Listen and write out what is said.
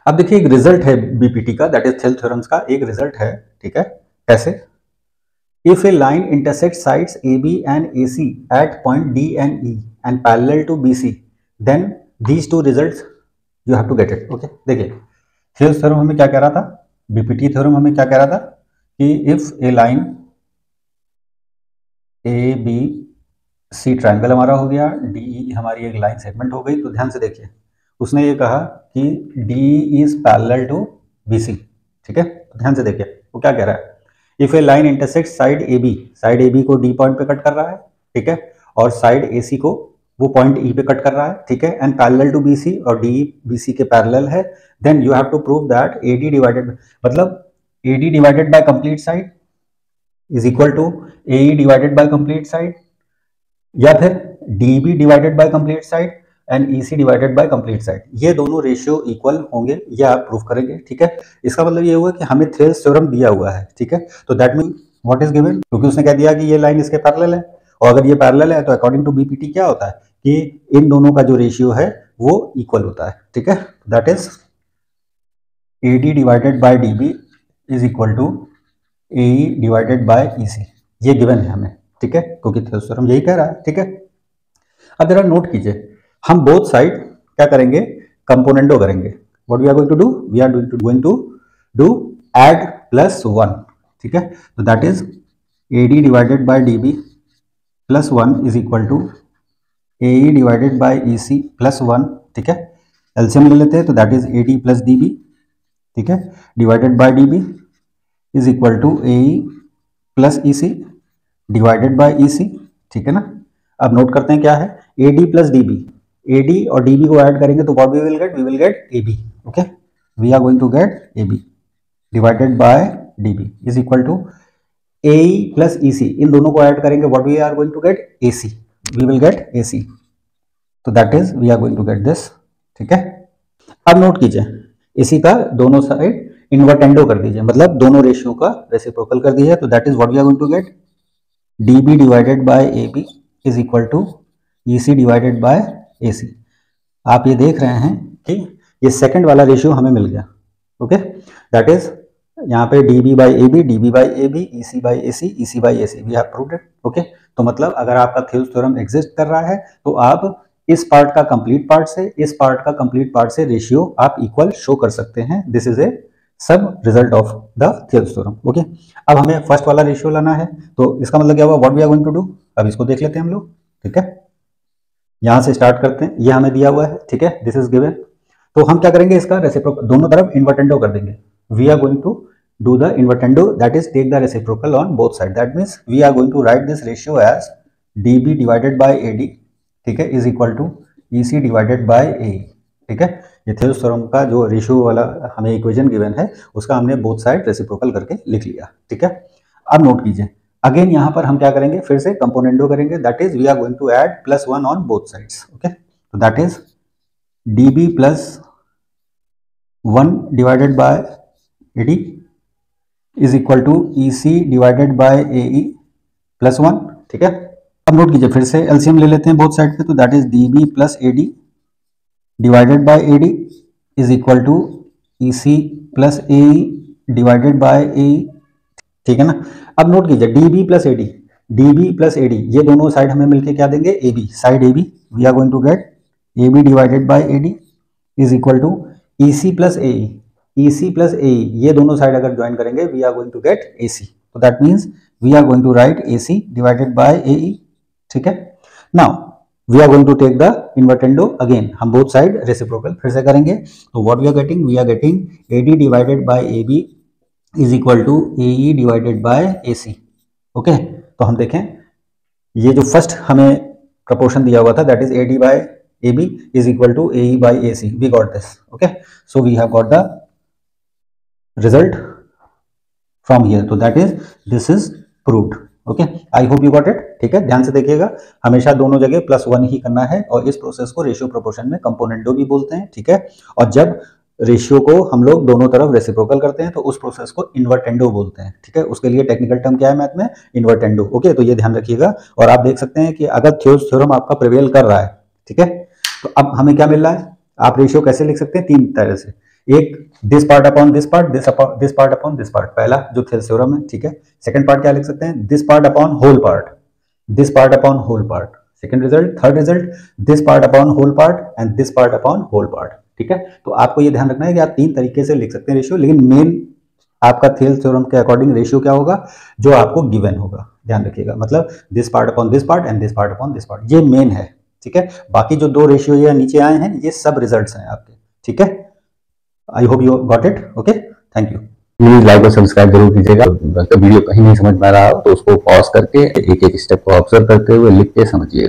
अब देखिए एक रिजल्ट है बीपीटी का, दैट इज थेल्स थ्योरम्स का एक रिजल्ट है, ठीक है। कैसे? If a line intersect sides A B and A C at point D and E and parallel to B C, then these two results you have to get it. Okay, देखिए Thales theorem हमें क्या कह रहा था, BPT theorem हमें क्या कह रहा था कि if a line A B C triangle हमारा हो गया, डी ई हमारी एक लाइन सेगमेंट हो गई, तो ध्यान से देखिए उसने ये कहा कि D is parallel to B C, ठीक है। तो ध्यान से देखिए वो क्या कह रहा है, if a line intersect side A B को डी पॉइंट पे कट कर रहा है, ठीक है, और साइड ए सी को वो पॉइंट ई पे कट कर रहा है, ठीक है, and parallel to B C और डी बी सी के पैरेलल है, then you have to prove that A D divided, मतलब A D divided by complete side is equal to A E divided by complete side, या फिर D B divided by complete side and E C divided by complete side, ये दोनों ratio equal होंगे, ये आप proof करेंगे, ठीक है। इसका मतलब ये हुआ कि हमें थेल्स थ्योरम दिया हुआ है, ठीक है, तो that mean what is given, क्योंकि उसने कह दिया कि ये लाइन इसके पैरेलल है, और अगर ये पैरेलल है तो अकॉर्डिंग टू बीपीटी क्या होता है कि इन दोनों का जो रेशियो है वो इक्वल होता है, ठीक है। That is A D divided by D B is equal to A E divided by E C, ये गिवन है हमें, ठीक है, क्योंकि थेल्स थ्योरम यही कह रहा है, ठीक है। अब जरा नोट कीजिए, हम बोथ साइड क्या करेंगे, कंपोनेंटो करेंगे। What we are going to do, we are going to do add plus 1, ठीक है, तो that is A D divided by D B plus 1 is equal to A E divided by E C plus 1, ठीक है। LCM ले लेते हैं, तो that is A D plus D B, ठीक है, divided by D B is equal to A E plus E C divided by E C, ठीक है ना। अब नोट करते हैं क्या है, A D plus D B, A D और डी बी को ऐड करेंगे तो what we will get A B, okay, we are going to get A B divided by D B is equal to A E plus E C, इन दोनों को add करेंगे what we are going to get A C, we will get A C, तो that is we are going to get this, ठीक है। अब note कीजिए इसी का दोनों साइड इन्वर्टेंडो कर दीजिए, मतलब दोनों रेशियो का रेसिप्रोकल कर दीजिए, तो that is what we are going to get D B divided by A B is equal to E C divided by A C. आप ये देख रहे हैं कि ये सेकंड वाला रेशियो हमें मिल गया, ओके, दैट इज यहाँ पे D B by A B, D B by A B, E C by A C, E C by A C, we have proved it, okay. तो मतलब अगर आपका थेल्स थ्योरम एग्जिस्ट कर रहा है तो आप इस पार्ट का कंप्लीट पार्ट से, इस पार्ट का कंप्लीट पार्ट से रेशियो आप इक्वल शो कर सकते हैं, दिस इज ए सब result of the Thales theorem, okay. अब हमें फर्स्ट वाला रेशियो लाना है, तो इसका मतलब क्या हुआ, what we are going to do, अब इसको देख लेते हैं हम लोग, ठीक है। यहां से स्टार्ट करते हैं, ये हमें दिया हुआ है, ठीक है, दिस इज गिवन, तो हम क्या करेंगे, इसका रेसिप्रोकल दोनों तरफ इन्वर्टेंडो कर देंगे, we are going to do the invertendo, that is take the reciprocal on both side, that means we are going to write this ratio as D B divided by A D, ठीक है, is equal to E C divided by A, ठीक है। ये Thales theorem का जो ratio वाला हमें equation given है उसका हमने बोथ साइड रेसिप्रोकल करके लिख लिया, ठीक है। अब नोट कीजिए अगेन यहाँ पर हम क्या करेंगे, फिर से कंपोनेंटो करेंगे, that is we are going to add plus 1 on both sides, okay, तो that is D B plus 1 divided by A D is equal to E C divided by A E plus 1, ठीक है। अब note कीजिए फिर से LCM ले लेते हैं बोथ साइड पे, तो that is D B plus A D divided by A D is equal to E C plus A E divided by A, ठीक है ना। अब नोट कीजिए D B plus A D, D B plus A D, ये दोनों side हमें मिलके क्या देंगे, A B, side A B, we are going to get A B divided by A D is equal to E C plus A E C plus A, ये दोनों side अगर join करेंगे we are going to get A C, तो that means we are going to write A C divided by A E, ठीक है। Now we are going to take the invertendo again, हम both side reciprocal फिर से करेंगे, तो what we are getting A D divided by A B is equal to A E divided by A C, okay. तो हम देखें ये जो फर्स्ट हमें प्रपोर्शन दिया हुआ था that is A D by A B is equal to A E by A C, we got this, okay, so we have got the result from here, तो that is this is proved, okay, I hope you got it, ठीक है। ध्यान से देखिएगा हमेशा दोनों जगह plus 1 ही करना है, और इस प्रोसेस को रेशियो प्रोपोर्शन में कंपोनेंटो भी बोलते हैं, ठीक है। और जब रेशियो को हम लोग दोनों तरफ रेसिप्रोकल करते हैं तो उस प्रोसेस को इन्वर्टेंडो बोलते हैं, ठीक है। उसके लिए टेक्निकल टर्म क्या है मैथ में, इन्वर्टेंडो, ओके, तो ये ध्यान रखिएगा। और आप देख सकते हैं कि अगर थेल्स थ्योरम आपका प्रिवेल कर रहा है, ठीक है, तो अब हमें क्या मिल रहा है, आप रेशियो कैसे लिख सकते हैं, तीन तरह से, एक this part upon this part, this part upon this part, पहला जो थेल्स थ्योरम है, ठीक है। सेकंड पार्ट क्या लिख सकते हैं, this part upon whole part, this part upon whole part. Second result, third result, this part upon whole part and this part upon whole part, ठीक है। तो आपको ये ध्यान रखना है कि आप तीन तरीके से लिख सकते हैं रेशियो, लेकिन मेन आपका थेल्स थ्योरम के अकॉर्डिंग रेशियो क्या होगा, जो आपको गिवन होगा, ध्यान रखिएगा, मतलब this part upon this part and this part upon this part, ये मेन है, ठीक है। बाकी जो दो रेशियो ये नीचे आए हैं, ये सब रिजल्ट्स हैं आपके, ठीक है। आई hope you got it, okay, thank you. Please like और सब्सक्राइब जरूर कीजिएगा। वीडियो कहीं नहीं समझ में आ रहा हो तो उसको पॉज करके एक एक स्टेप को ऑब्जर्व करते हुए लिख के समझिए।